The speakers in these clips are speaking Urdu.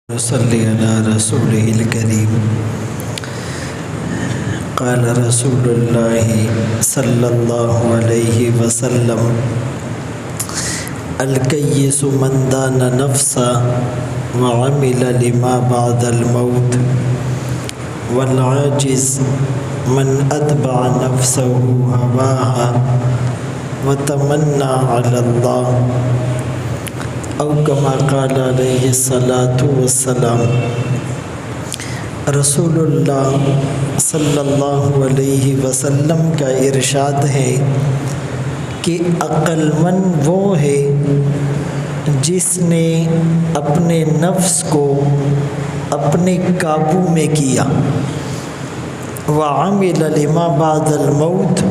صلی علی رسولہ الکریم قال رسول اللہ صلی اللہ علیہ وسلم الکیس من دان نفسا وعمل لما بعد الموت والعاجز من اتبع نفسه هواها وتمنى على الله او کما قال علیہ الصلاۃ والسلام۔ رسول اللہ صلی اللہ علیہ وسلم کا ارشاد ہے کہ عقل مند وہ ہے جس نے اپنے نفس کو اپنے قابو میں کیا، وعمل لما بعد الموت،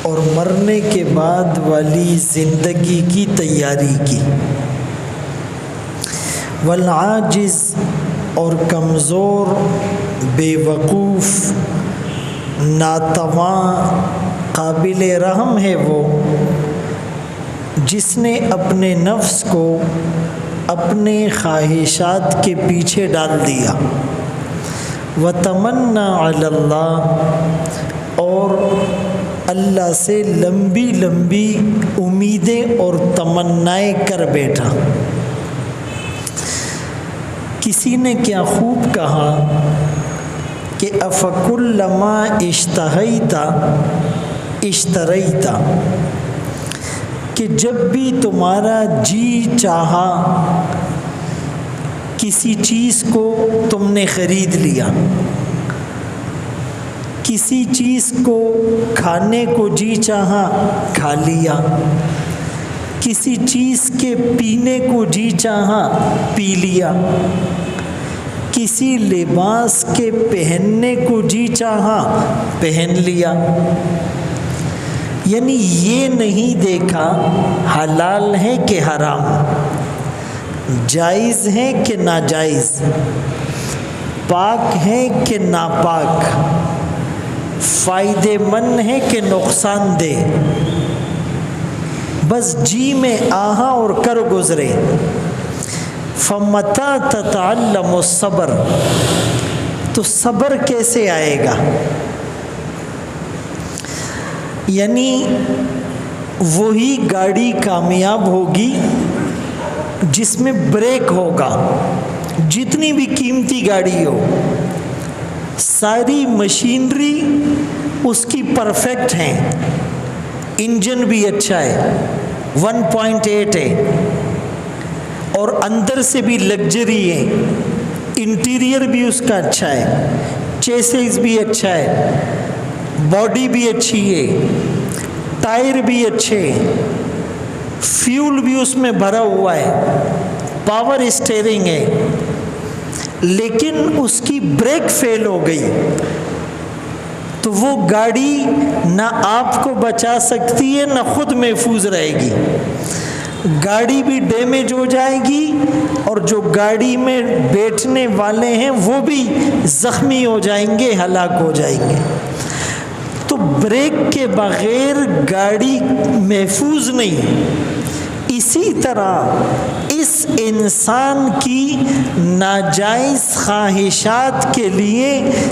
اور مرنے کے بعد والی زندگی کی تیاری کی، والعاجز، اور کمزور، بے وقوف، ناتواں، قابل رحم ہے وہ جس نے اپنے نفس کو اپنے خواہشات کے پیچھے ڈال دیا، وتمنى علی اللہ، اور اللہ سے لمبی لمبی امیدیں اور تمنائیں کر بیٹھا۔ کسی نے کیا خوب کہا کہ افکلما اشتہیت اشتریت، کہ جب بھی تمہارا جی چاہا کسی چیز کو تم نے خرید لیا، کسی چیز کو کھانے کو جی چاہا کھا لیا، کسی چیز کے پینے کو جی چاہا پی لیا، کسی لباس کے پہننے کو جی چاہا پہن لیا، یعنی یہ نہیں دیکھا حلال ہے کہ حرام، جائز ہے کہ ناجائز، پاک ہے کہ ناپاک، فائدے مند ہے کہ نقصان دہ، بس جی میں آہا اور کر گزرے۔ فمتى تتعلم الصبر، تو صبر کیسے آئے گا؟ یعنی وہی گاڑی کامیاب ہوگی جس میں بریک ہوگا، جتنی بھی قیمتی گاڑی ہو، ساری مشینری اس کی پرفیکٹ ہیں، انجن بھی اچھا ہے، 1.8 ہے، اور اندر سے بھی لگژری ہے، انٹیریئر بھی اس کا اچھا ہے، چیسز بھی اچھا ہے، باڈی بھی اچھی ہے، ٹائر بھی اچھے، فیول بھی اس میں بھرا ہوا ہے، پاور اسٹیئرنگ ہے، لیکن اس کی بریک فیل ہو گئی تو وہ گاڑی نہ آپ کو بچا سکتی ہے نہ خود محفوظ رہے گی، گاڑی بھی ڈیمیج ہو جائے گی اور جو گاڑی میں بیٹھنے والے ہیں وہ بھی زخمی ہو جائیں گے، ہلاک ہو جائیں گے۔ تو بریک کے بغیر گاڑی محفوظ نہیں۔ اسی طرح اس انسان کی ناجائز خواہشات کے لیے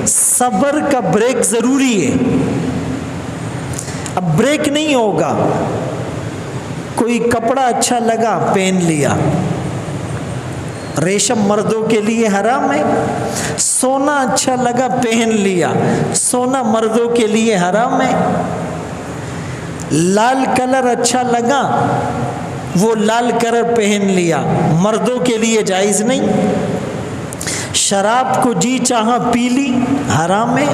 صبر کا بریک ضروری ہے۔ اب بریک نہیں ہوگا، کوئی کپڑا اچھا لگا پہن لیا، ریشم مردوں کے لیے حرام ہے، سونا اچھا لگا پہن لیا، سونا مردوں کے لیے حرام ہے، لال کلر اچھا لگا وہ لال کلر پہن لیا، مردوں کے لیے جائز نہیں، شراب کو جی چاہا پی لی، حرام ہے،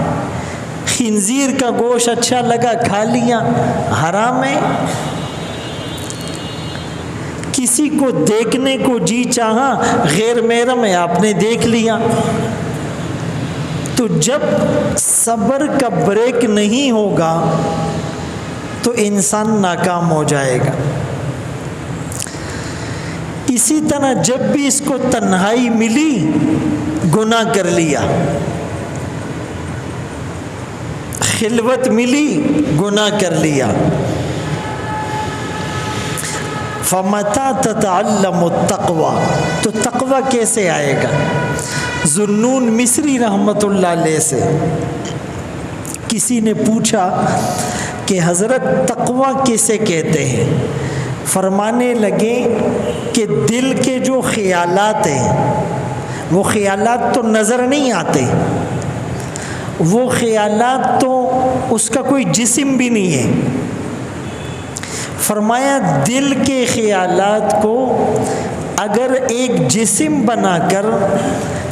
خنزیر کا گوشت اچھا لگا کھا لیا، حرام ہے، کسی کو دیکھنے کو جی چاہا غیر محرم ہے آپ نے دیکھ لیا۔ تو جب صبر کا بریک نہیں ہوگا تو انسان ناکام ہو جائے گا۔ اسی طرح جب بھی اس کو تنہائی ملی گناہ کر لیا، خلوت ملی گناہ کر لیا، فمتى تتعلم التقوى، تو تقوی کیسے آئے گا؟ ذُنُّون مصری رحمۃ اللہ علیہ سے کسی نے پوچھا کہ حضرت تقوی کیسے کہتے ہیں؟ فرمانے لگے کہ دل کے جو خیالات ہیں وہ خیالات تو نظر نہیں آتے، وہ خیالات تو اس کا کوئی جسم بھی نہیں ہے۔ فرمایا دل کے خیالات کو اگر ایک جسم بنا کر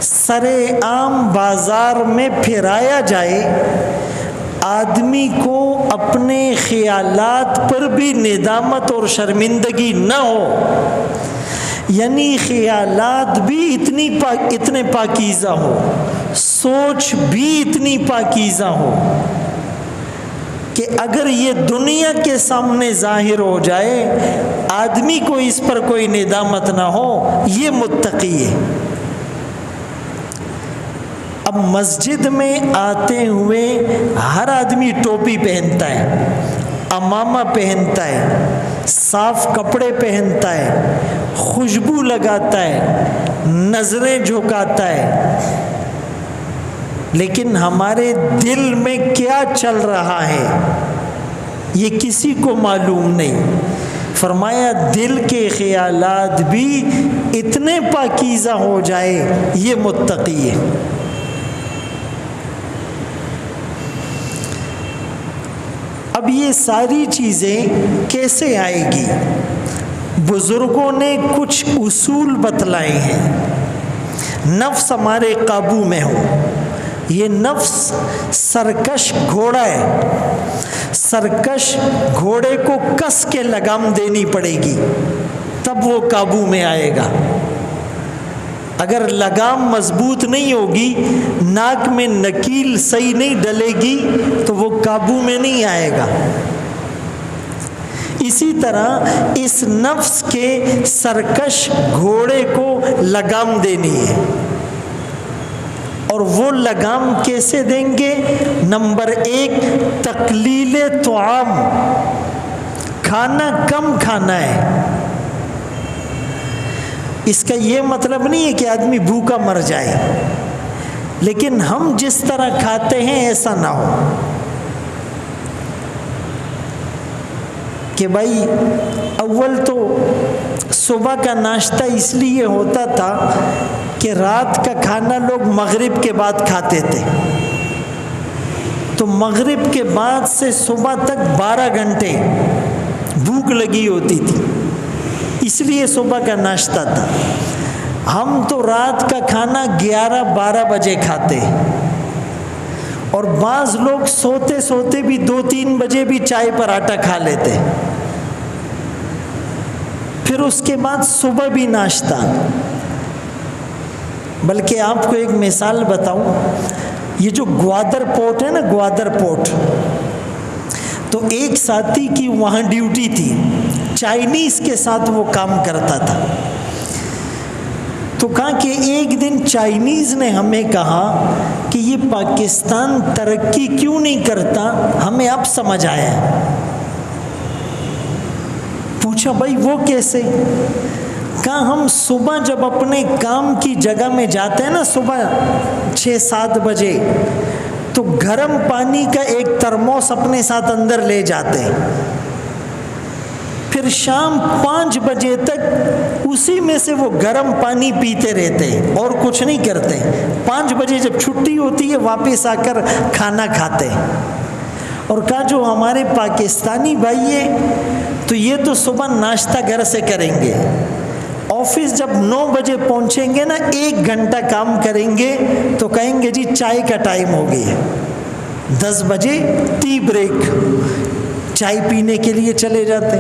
سر عام بازار میں پھرایا جائے، آدمی کو اپنے خیالات پر بھی ندامت اور شرمندگی نہ ہو، یعنی خیالات بھی اتنے پاکیزہ ہو، سوچ بھی اتنی پاکیزہ ہو کہ اگر یہ دنیا کے سامنے ظاہر ہو جائے آدمی کو اس پر کوئی ندامت نہ ہو، یہ متقی ہے۔ اب مسجد میں آتے ہوئے ہر آدمی ٹوپی پہنتا ہے، عمامہ پہنتا ہے، صاف کپڑے پہنتا ہے، خوشبو لگاتا ہے، نظریں جھکاتا ہے، لیکن ہمارے دل میں کیا چل رہا ہے یہ کسی کو معلوم نہیں۔ فرمایا دل کے خیالات بھی اتنے پاکیزہ ہو جائے یہ متقی ہے۔ اب یہ ساری چیزیں کیسے آئے گی؟ بزرگوں نے کچھ اصول بتلائے ہیں۔ نفس ہمارے قابو میں ہو، یہ نفس سرکش گھوڑا ہے، سرکش گھوڑے کو کس کے لگام دینی پڑے گی تب وہ قابو میں آئے گا۔ اگر لگام مضبوط نہیں ہوگی، ناک میں نکیل صحیح نہیں ڈلے گی تو وہ قابو میں نہیں آئے گا۔ اسی طرح اس نفس کے سرکش گھوڑے کو لگام دینی ہے، اور وہ لگام کیسے دیں گے؟ نمبر 1 تقلیل طعام، کھانا کم کھانا ہے۔ اس کا یہ مطلب نہیں ہے کہ آدمی بھوکا مر جائے، لیکن ہم جس طرح کھاتے ہیں ایسا نہ ہو کہ بھائی اول تو صبح کا ناشتہ اس لیے ہوتا تھا کہ رات کا کھانا لوگ مغرب کے بعد کھاتے تھے، تو مغرب کے بعد سے صبح تک 12 گھنٹے بھوک لگی ہوتی تھی، اس لیے صبح کا ناشتہ تھا۔ ہم تو رات کا کھانا 11-12 بجے کھاتے ہیں، اور بعض لوگ سوتے سوتے بھی 2-3 بجے بھی چائے پراٹھا کھا لیتے، پھر اس کے بعد صبح بھی ناشتہ۔ بلکہ آپ کو ایک مثال بتاؤں، یہ جو گوادر پورٹ ہے نا، گوادر پورٹ، تو ایک ساتھی کی وہاں ڈیوٹی تھی، چائنیز کے ساتھ وہ کام کرتا تھا، تو کہا کہ ایک دن چائنیز نے ہمیں کہا کہ یہ پاکستان ترقی کیوں نہیں کرتا، ہمیں اب سمجھ آیا۔ پوچھا بھائی وہ کیسے؟ کہا ہم صبح جب اپنے کام کی جگہ میں جاتے ہیں نا، صبح 6-7 بجے، تو گرم پانی کا ایک ترموس اپنے ساتھ اندر لے جاتے ہیں، پھر شام 5 بجے تک اسی میں سے وہ گرم پانی پیتے رہتے ہیں اور کچھ نہیں کرتے۔ 5 بجے جب چھٹی ہوتی ہے واپس آ کر کھانا کھاتے ہیں۔ اور کہا جو ہمارے پاکستانی بھائی ہیں تو یہ تو صبح ناشتہ گھر سے کریں گے، آفس جب 9 بجے پہنچیں گے نا، 1 گھنٹہ کام کریں گے تو کہیں گے جی چائے کا ٹائم ہو گیا، 10 بجے ٹی بریک، چائے پینے کے لیے چلے جاتے،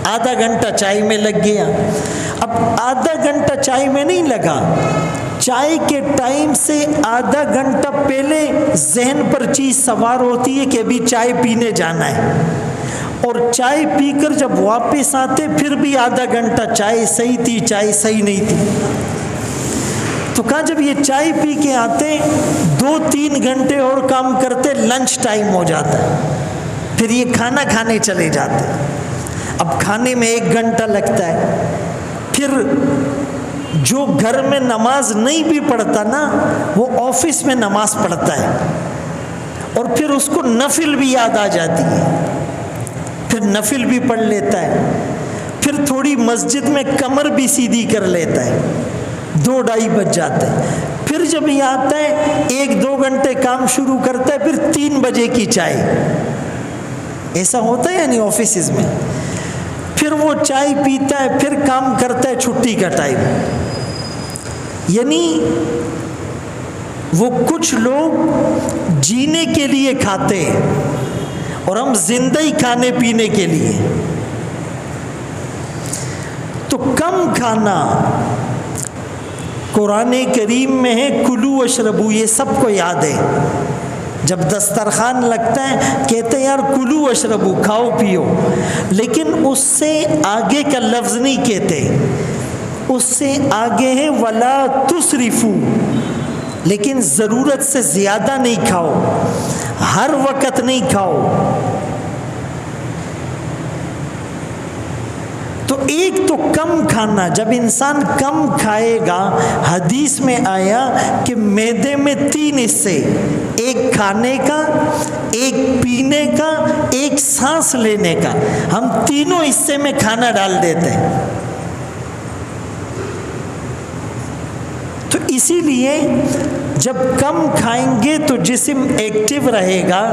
آدھا گھنٹہ چائے میں لگ گیا۔ اب آدھا گھنٹہ چائے میں نہیں لگا، چائے کے ٹائم سے آدھا گھنٹہ پہلے ذہن پر چیز سوار ہوتی ہے کہ ابھی چائے پینے جانا ہے، اور چائے پی کر جب واپس آتے پھر بھی آدھا گھنٹہ چائے صحیح تھی، چائے صحیح نہیں تھی۔ تو کہا جب یہ چائے پی کے آتے 2-3 گھنٹے اور کام کرتے، لنچ ٹائم ہو جاتا ہے، پھر یہ کھانا کھانے چلے جاتے۔ اب کھانے میں 1 گھنٹہ لگتا ہے. پھر جو گھر میں نماز نہیں بھی پڑھتا نا وہ آفس میں نماز پڑھتا ہے اور پھر اس کو نفل بھی یاد آ جاتی ہے, پھر نفل بھی پڑھ لیتا ہے. پھر تھوڑی مسجد میں کمر بھی سیدھی کر لیتا ہے, 2-2:30 بج جاتے ہیں. پھر جب یہ آتا ہے 1-2 گھنٹے کام شروع کرتا ہے, پھر 3 بجے کی چائے. ایسا ہوتا ہے یعنی آفیسز میں. پھر وہ چائے پیتا ہے, پھر کام کرتا ہے چھٹی کا ٹائم. یعنی وہ کچھ لوگ جینے کے لیے کھاتے ہیں اور ہم زندہ ہی کھانے پینے کے لیے. تو کم کھانا قرآن کریم میں ہے کلو واشربو, یہ سب کو یاد ہے. جب دسترخوان لگتا ہے کہتے ہیں یار کلو واشربو, کھاؤ پیو, لیکن اس سے آگے کا لفظ نہیں کہتے. اس سے آگے ہے ولا تسرفو, لیکن ضرورت سے زیادہ نہیں کھاؤ, ہر وقت نہیں کھاؤ. تو ایک تو کم کھانا, جب انسان کم کھائے گا, حدیث میں آیا کہ معدے میں 3 حصے, ایک کھانے کا, ایک پینے کا, ایک سانس لینے کا, ہم تینوں حصے میں کھانا ڈال دیتے ہیں. تو اسی لیے جب کم کھائیں گے تو جسم ایکٹیو رہے گا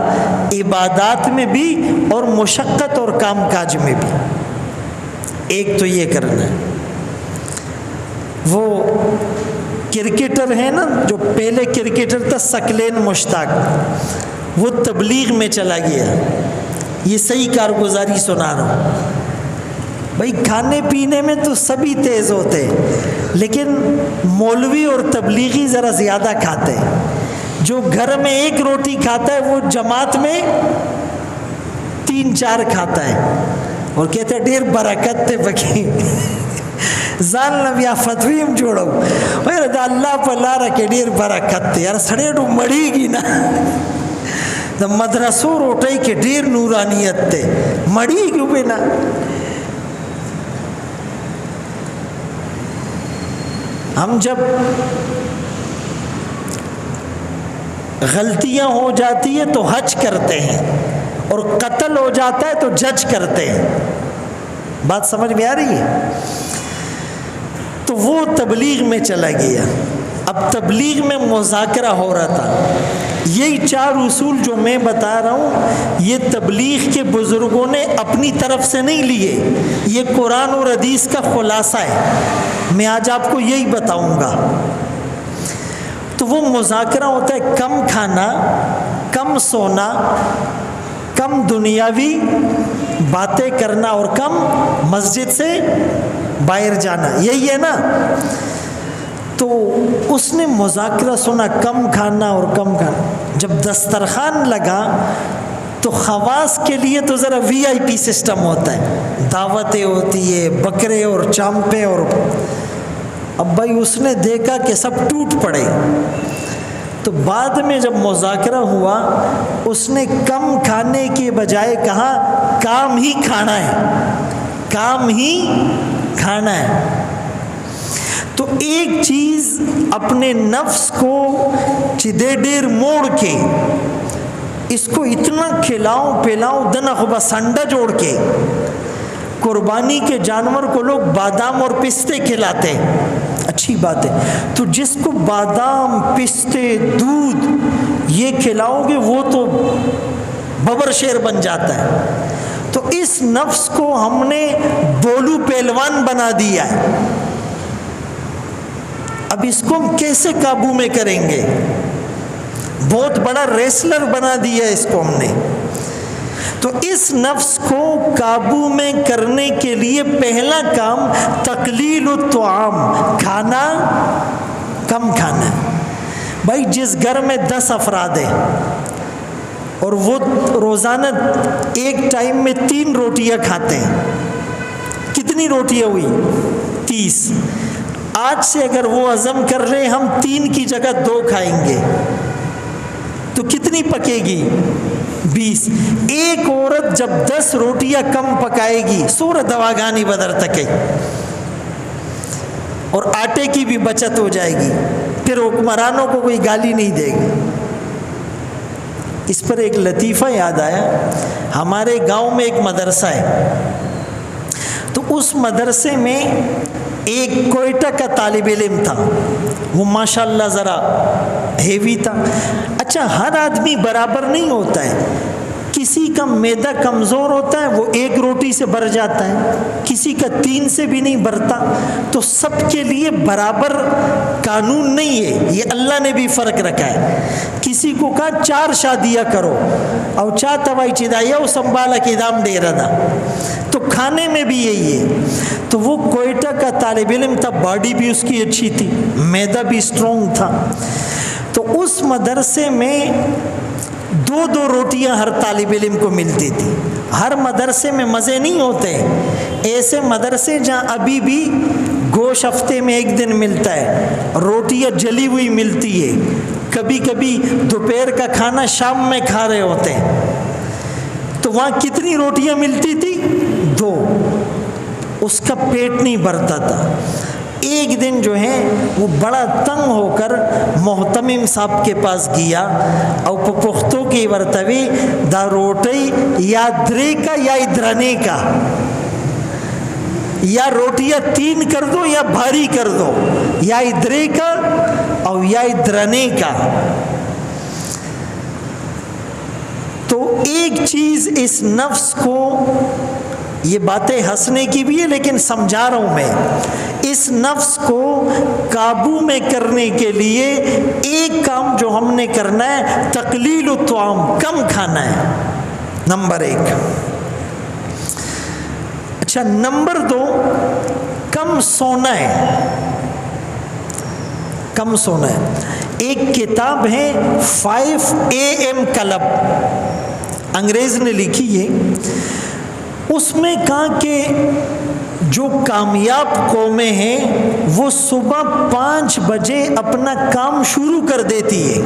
عبادات میں بھی اور مشقت اور کام کاج میں بھی. ایک تو یہ کرنا ہے. وہ کرکٹر ہے نا جو پہلے کرکٹر تھا ثقلین مشتاق, وہ تبلیغ میں چلا گیا. یہ صحیح کارگزاری سنا رہا ہوں. بھائی کھانے پینے میں تو سبھی تیز ہوتے, لیکن مولوی اور تبلیغی ذرا زیادہ کھاتے. جو گھر میں 1 روٹی کھاتا ہے وہ جماعت میں 3-4 کھاتا ہے اور کہتے ہیں ڈیر برکت تے بکی زال نبیا فتویم جوڑو ویر دا اللہ پلا رکھے ڈیر برکت تے. یار سڑے ڈو مڑی گی نا, دا مدرسو روٹائی کے ڈیر نورانیت تے مڑی گی بنا. ہم جب غلطیاں ہو جاتی ہے تو حج کرتے ہیں, اور قتل ہو جاتا ہے تو جج کرتے ہیں. بات سمجھ میں آ رہی ہے؟ تو وہ تبلیغ میں چلا گیا. اب تبلیغ میں مذاکرہ ہو رہا تھا. یہی 4 اصول جو میں بتا رہا ہوں یہ تبلیغ کے بزرگوں نے اپنی طرف سے نہیں لیے, یہ قرآن اور حدیث کا خلاصہ ہے. میں آج آپ کو یہی بتاؤں گا. تو وہ مذاکرہ ہوتا ہے کم کھانا, کم سونا, کم دنیاوی باتیں کرنا اور کم مسجد سے باہر جانا, یہی ہے نا. تو اس نے مذاکرہ سنا کم کھانا اور کم کھانا. جب دسترخوان لگا تو خواص کے لیے تو ذرا VIP سسٹم ہوتا ہے, دعوتیں ہوتی ہے, بکرے اور چامپے, اور اب بھائی اس نے دیکھا کہ سب ٹوٹ پڑے. تو بعد میں جب مذاکرہ ہوا اس نے کم کھانے کے بجائے کہا کام ہی کھانا ہے, کام ہی کھانا ہے. تو ایک چیز اپنے نفس کو چدے ڈیر موڑ کے اس کو اتنا کھلاؤں پلاؤں دنا خوبا سنڈا جوڑ کے. قربانی کے جانور کو لوگ بادام اور پستے کھلاتے, اچھی بات ہے. تو جس کو بادام, پستے, دودھ یہ کھلاؤ گے وہ تو ببر شیر بن جاتا ہے. تو اس نفس کو ہم نے بولو پہلوان بنا دیا ہے. اب اس کو ہم کیسے قابو میں کریں گے؟ بہت بڑا ریسلر بنا دیا اس کو ہم نے. تو اس نفس کو قابو میں کرنے کے لیے پہلا کام تقلیل الطعام, کھانا کم کھانا. بھائی جس گھر میں 10 افراد ہیں اور وہ روزانہ ایک ٹائم میں 3 روٹیاں کھاتے ہیں, کتنی روٹیاں ہوئی؟ 30. آج سے اگر وہ عزم کر رہے ہم 3 کی جگہ 2 کھائیں گے تو کتنی پکے گی؟ 20. ایک عورت جب 10 روٹیاں کم پکائے گی سورہ دواگانی بدر تک اور آٹے کی بھی بچت ہو جائے گی، پھر حکمرانوں کو کوئی گالی نہیں دے گا۔ اس پر ایک لطیفہ یاد آیا، ہمارے گاؤں میں ایک مدرسہ ہے، تو اس مدرسے میں ایک کوئٹہ کا طالب علم تھا، وہ ماشاءاللہ ذرا ہیوی تھا۔ اچھا، ہر آدمی برابر نہیں ہوتا ہے، کسی کا معدہ کمزور ہوتا ہے وہ 1 روٹی سے بھر جاتا ہے، کسی کا 3 سے بھی نہیں بھرتا، تو سب کے لیے برابر قانون نہیں ہے، یہ اللہ نے بھی فرق رکھا ہے۔ کسی کو کہا 4 شادیاں کرو اور 4 توائی چدایا وہ سنبھالا کہ دام دے رہا تھا، تو کھانے میں بھی یہی ہے۔ تو وہ کوئٹہ کا طالب علم تھا، باڈی بھی اس کی اچھی تھی، معدہ بھی اسٹرانگ تھا، تو اس مدرسے میں 2 روٹیاں ہر طالب علم کو ملتی تھی۔ ہر مدرسے میں مزے نہیں ہوتے، ایسے مدرسے جہاں ابھی بھی گوشت ہفتے میں 1 دن ملتا ہے، روٹیاں جلی ہوئی ملتی ہے، کبھی کبھی دوپہر کا کھانا شام میں کھا رہے ہوتے ہیں، تو وہاں کتنی روٹیاں ملتی تھی؟ 2۔ اس کا پیٹ نہیں بھرتا تھا۔ ایک دن جو ہے وہ بڑا تنگ ہو کر محتمم صاحب کے پاس گیا اور پختوں کی ورتوی دا روٹی یا درے کا یا ادرنے کا، یا روٹیاں 3 کر دو یا بھاری کر دو، یا ادرے کا اور یا ادرنے کا۔ تو ایک چیز اس نفس کو، یہ باتیں ہنسنے کی بھی ہے لیکن سمجھا رہا ہوں میں، اس نفس کو قابو میں کرنے کے لیے ایک کام جو ہم نے کرنا ہے، تقلیل الطعام، کم کھانا ہے، نمبر 1۔ اچھا، نمبر 2، کم سونا ہے، کم سونا ہے۔ ایک کتاب ہے 5 AM کلب، انگریز نے لکھی ہے، اس میں کہا کہ جو کامیاب قومیں ہیں وہ صبح 5 بجے اپنا کام شروع کر دیتی ہے،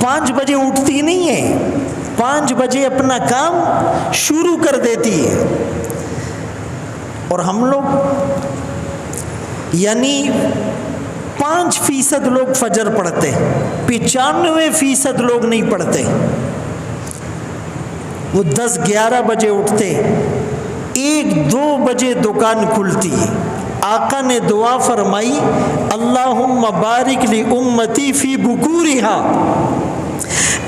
5 بجے اٹھتی نہیں ہے، 5 بجے اپنا کام شروع کر دیتی ہے۔ اور ہم لوگ یعنی 5% لوگ فجر پڑھتے، 95% لوگ نہیں پڑھتے، وہ 10-11 بجے اٹھتے، 1-2 بجے دکان کھلتی ہے۔ آقا نے دعا فرمائی، اللہم بارک لی امتی فی بکورہا،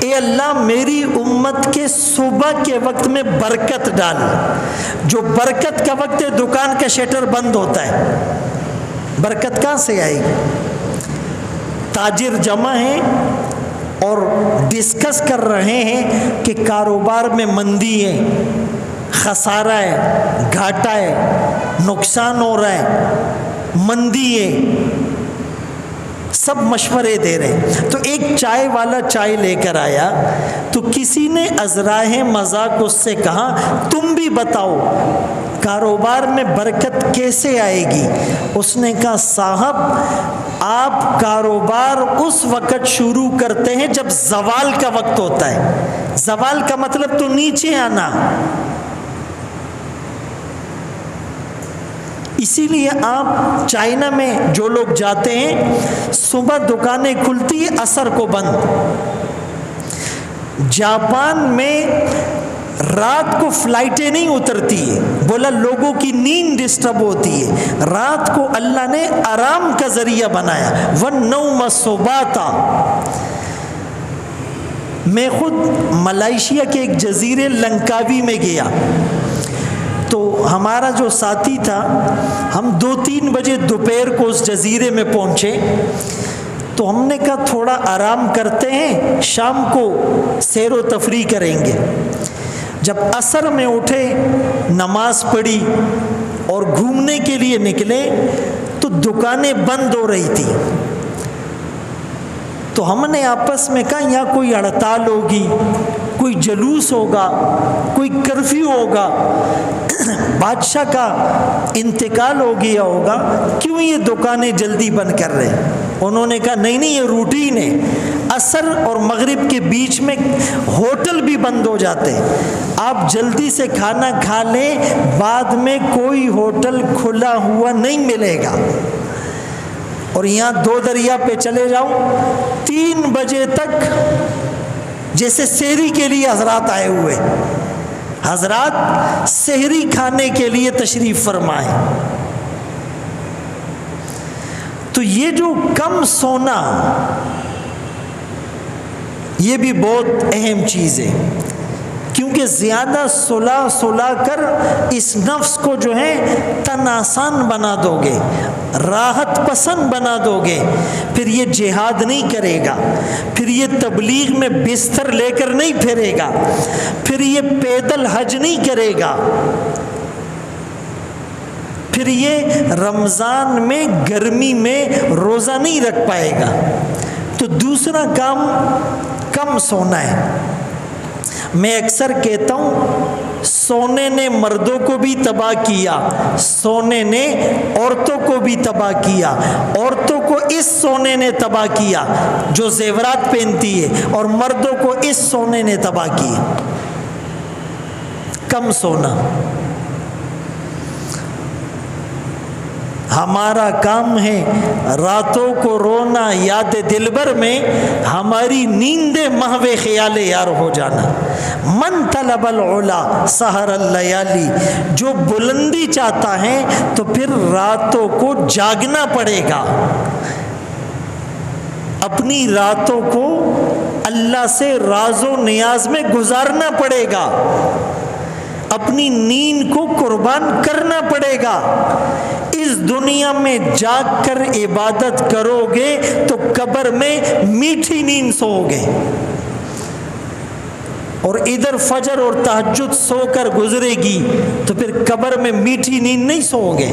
اے اللہ میری امت کے صبح کے وقت میں برکت ڈال۔ جو برکت کا وقت ہے دکان کا شٹر بند ہوتا ہے، برکت کہاں سے آئے گی؟ تاجر جمع ہیں اور ڈسکس کر رہے ہیں کہ کاروبار میں مندی ہے، خسارہ ہے، گھاٹا ہے، نقصان ہو رہا ہے، مندی ہے، سب مشورے دے رہے ہیں۔ تو ایک چائے والا چائے لے کر آیا، تو کسی نے ازراہ مذاق اس سے کہا، تم بھی بتاؤ کاروبار میں برکت کیسے آئے گی؟ اس نے کہا، صاحب آپ کاروبار اس وقت شروع کرتے ہیں جب زوال کا وقت ہوتا ہے۔ زوال کا مطلب تو نیچے آنا، اسی لیے آپ چائنا میں جو لوگ جاتے ہیں صبح دکانیں کھلتی ہے، عصر کو بند۔ جاپان میں رات کو فلائٹیں نہیں اترتی ہے، بولا لوگوں کی نیند ڈسٹرب ہوتی ہے، رات کو اللہ نے آرام کا ذریعہ بنایا، وَالنَّوْمَ سُبَاتًا۔ میں خود ملائیشیا کے ایک جزیرے لنکاوی میں گیا، تو ہمارا جو ساتھی تھا، ہم 2-3 بجے دوپہر کو اس جزیرے میں پہنچے، تو ہم نے کہا تھوڑا آرام کرتے ہیں، شام کو سیر و تفریح کریں گے۔ جب عصر میں اٹھے، نماز پڑھی اور گھومنے کے لیے نکلے تو دکانیں بند ہو رہی تھی، تو ہم نے آپس میں کہا یہاں کوئی ہڑتال ہوگی، کوئی جلوس ہوگا، کوئی کرفیو ہوگا، بادشاہ کا انتقال ہو گیا ہوگا، کیوں یہ دکانیں جلدی بند کر رہے ہیں؟ انہوں نے کہا نہیں نہیں، یہ روٹین ہے، عصر اور مغرب کے بیچ میں ہوٹل بھی بند ہو جاتے، آپ جلدی سے کھانا کھا لیں، بعد میں کوئی ہوٹل کھلا ہوا نہیں ملے گا۔ اور یہاں 2 دریا پہ چلے جاؤ، 3 بجے تک جیسے سحری کے لیے حضرات آئے ہوئے، حضرات سحری کھانے کے لیے تشریف فرمائیں۔ تو یہ جو کم سونا، یہ بھی بہت اہم چیز ہے، کیونکہ زیادہ سلا کر اس نفس کو جو ہے تن آسان بنا دو گے، راحت پسند بنا دو گے، پھر یہ جہاد نہیں کرے گا، پھر یہ تبلیغ میں بستر لے کر نہیں پھرے گا، پھر یہ پیدل حج نہیں کرے گا، پھر یہ رمضان میں گرمی میں روزہ نہیں رکھ پائے گا۔ تو دوسرا کام کم سونا ہے۔ میں اکثر کہتا ہوں، سونے نے مردوں کو بھی تباہ کیا، سونے نے عورتوں کو بھی تباہ کیا، عورتوں کو اس سونے نے تباہ کیا جو زیورات پہنتی ہے، اور مردوں کو اس سونے نے تباہ کیا، کم سونا۔ ہمارا کام ہے راتوں کو رونا یاد دلبر میں، ہماری نیندیں محو خیال یار ہو جانا۔ من طلب العلا سحر اللیالی، جو بلندی چاہتا ہے تو پھر راتوں کو جاگنا پڑے گا، اپنی راتوں کو اللہ سے راز و نیاز میں گزارنا پڑے گا، اپنی نیند کو قربان کرنا پڑے گا۔ اس دنیا میں جاگ کر عبادت کرو گے تو قبر میں میٹھی نیند سو گے، اور ادھر فجر اور تہجد سو کر گزرے گی تو پھر قبر میں میٹھی نیند نہیں سو گے۔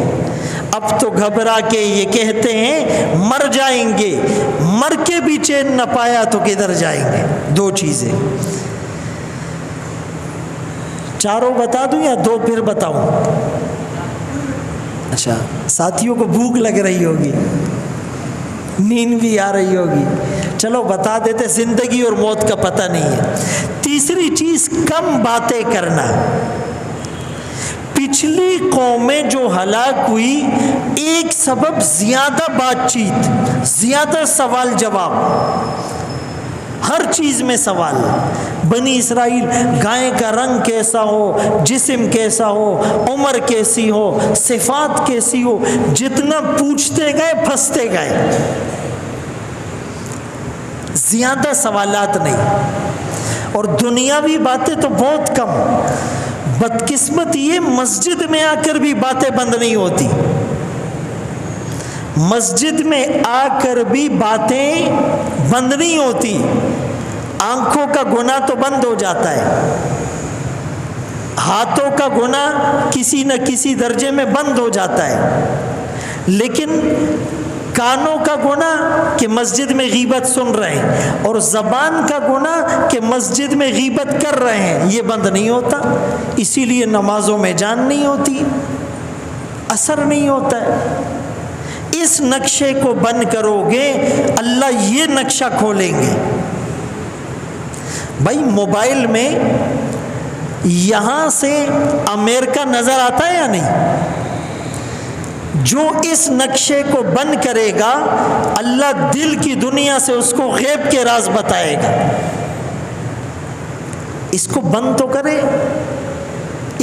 اب تو گھبرا کے یہ کہتے ہیں مر جائیں گے، مر کے بھی چین نہ پایا تو کدھر جائیں گے۔ 2 چیزیں، چاروں بتا دوں یا 2 پھر بتاؤں؟ اچھا، ساتھیوں کو بھوک لگ رہی ہوگی، نیند بھی آ رہی ہوگی، چلو بتا دیتے، زندگی اور موت کا پتہ نہیں ہے۔ تیسری چیز کم باتیں کرنا۔ پچھلی قومیں جو ہلاک ہوئی، ایک سبب زیادہ بات چیت، زیادہ سوال جواب، ہر چیز میں سوال۔ بنی اسرائیل گائے کا رنگ کیسا ہو، جسم کیسا ہو، عمر کیسی ہو، صفات کیسی ہو، جتنا پوچھتے گئے پھنستے گئے، زیادہ سوالات نہیں، اور دنیاوی باتیں تو بہت کم۔ بدقسمت یہ مسجد میں آ کر بھی باتیں بند نہیں ہوتی، مسجد میں آ کر بھی باتیں بند نہیں ہوتی، آنکھوں کا گناہ تو بند ہو جاتا ہے، ہاتھوں کا گناہ کسی نہ کسی درجے میں بند ہو جاتا ہے، لیکن کانوں کا گناہ کہ مسجد میں غیبت سن رہے ہیں، اور زبان کا گناہ کہ مسجد میں غیبت کر رہے ہیں، یہ بند نہیں ہوتا۔ اسی لیے نمازوں میں جان نہیں ہوتی، اثر نہیں ہوتا ہے۔ اس نقشے کو بند کرو گے، اللہ یہ نقشہ کھولیں گے۔ بھائی موبائل میں یہاں سے امریکہ نظر آتا ہے یا نہیں؟ جو اس نقشے کو بند کرے گا، اللہ دل کی دنیا سے اس کو غیب کے راز بتائے گا۔ اس کو بند تو کرے،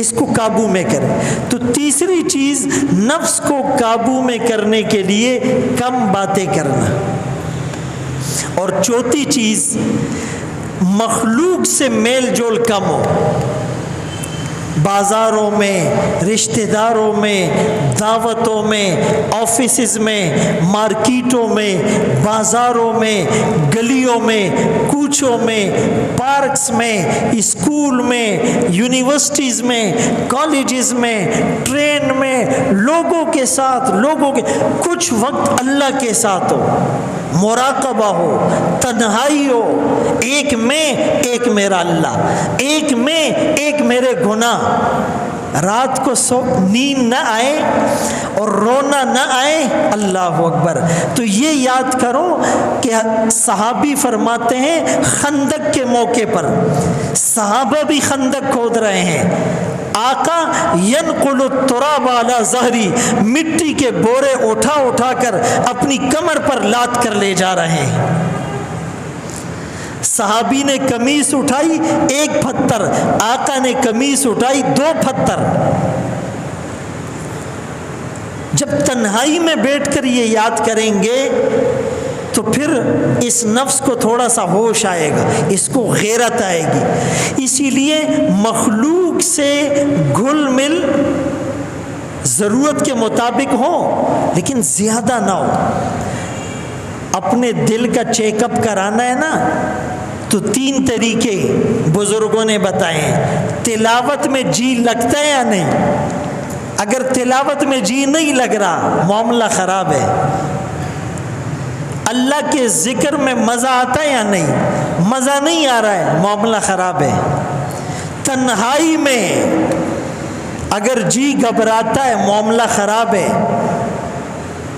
اس کو قابو میں کرے۔ تو تیسری چیز نفس کو قابو میں کرنے کے لیے کم باتیں کرنا، اور چوتھی چیز مخلوق سے میل جول کم ہو۔ بازاروں میں، رشتہ داروں میں، دعوتوں میں، آفیسز میں، مارکیٹوں میں، بازاروں میں، گلیوں میں، کوچوں میں، پارکس میں، اسکول میں، یونیورسٹیز میں، کالجز میں، ٹرین میں، لوگوں کے ساتھ، کچھ وقت اللہ کے ساتھ ہو، مراقبہ ہو، تنہائی ہو، ایک میں ایک میرا اللہ، ایک میں ایک میرے گناہ، رات کو نیند نہ آئے اور رونا نہ آئے، اللہ اکبر، تو یہ یاد کرو کہ صحابی فرماتے ہیں خندق کے موقع پر صحابہ بھی خندق کھود رہے ہیں، آقا ینقل التراب علی ظہری، مٹی کے بورے اٹھا اٹھا کر اپنی کمر پر لاد کر لے جا رہے ہیں۔ صحابی نے قمیص اٹھائی 1 پتھر، آقا نے قمیص اٹھائی 2 پتھر۔ جب تنہائی میں بیٹھ کر یہ یاد کریں گے تو پھر اس نفس کو تھوڑا سا ہوش آئے گا، اس کو غیرت آئے گی۔ اسی لیے مخلوق سے گھل مل ضرورت کے مطابق ہو لیکن زیادہ نہ ہو۔ اپنے دل کا چیک اپ کرانا ہے نا تو 3 طریقے بزرگوں نے بتائے ہیں۔ تلاوت میں جی لگتا ہے یا نہیں؟ اگر تلاوت میں جی نہیں لگ رہا معاملہ خراب ہے۔ اللہ کے ذکر میں مزہ آتا ہے یا نہیں؟ مزہ نہیں آ رہا ہے معاملہ خراب ہے۔ تنہائی میں اگر جی گھبراتا ہے معاملہ خراب ہے۔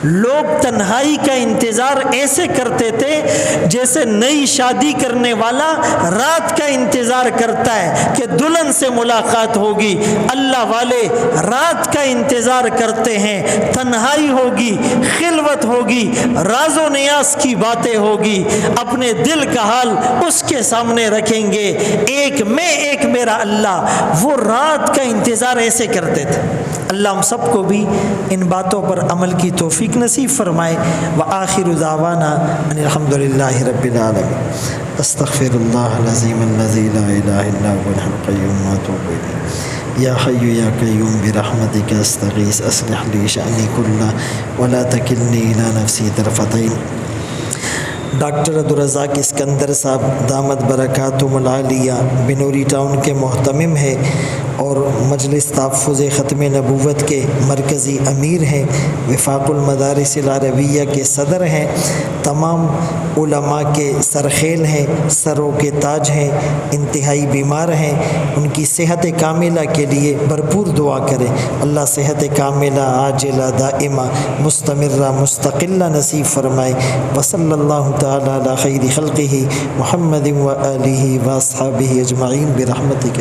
لوگ تنہائی کا انتظار ایسے کرتے تھے جیسے نئی شادی کرنے والا رات کا انتظار کرتا ہے کہ دلہن سے ملاقات ہوگی۔ اللہ والے رات کا انتظار کرتے ہیں، تنہائی ہوگی، خلوت ہوگی، راز و نیاز کی باتیں ہوگی، اپنے دل کا حال اس کے سامنے رکھیں گے، ایک میں ایک میرا اللہ۔ وہ رات کا انتظار ایسے کرتے تھے۔ اللہ ہم سب کو بھی ان باتوں پر عمل کی توفیق نصیب فرمائے۔ وآخر دعوانا ان الحمد للہ رب العالمین۔ استغفر اللہ العظیم الذی لا الہ الا هو الحی القیوم واتوب الیہ۔ یا حی یا قیوم برحمتک استغیث اصلح لی شأنی کلہ ولا تکلنی الی نفسی طرفۃ عین۔ ڈاکٹر عبدالرزاق اسکندر صاحب دامت برکاتہم العالیہ بنوری ٹاؤن کے محتمم ہیں اور مجلس تحفظ ختم نبوت کے مرکزی امیر ہیں، وفاق المدارس العربیہ کے صدر ہیں، تمام علماء کے سرخیل ہیں، سروں کے تاج ہیں، انتہائی بیمار ہیں۔ ان کی صحت کاملہ کے لیے بھرپور دعا کریں۔ اللہ صحت کاملہ عاجلہ دائمہ مستمرہ مستقلہ نصیب فرمائے۔ وصلی اللہ تعالی علی خیر خلقہ محمد و آلہ و اصحابہ اجمعین برحمتک۔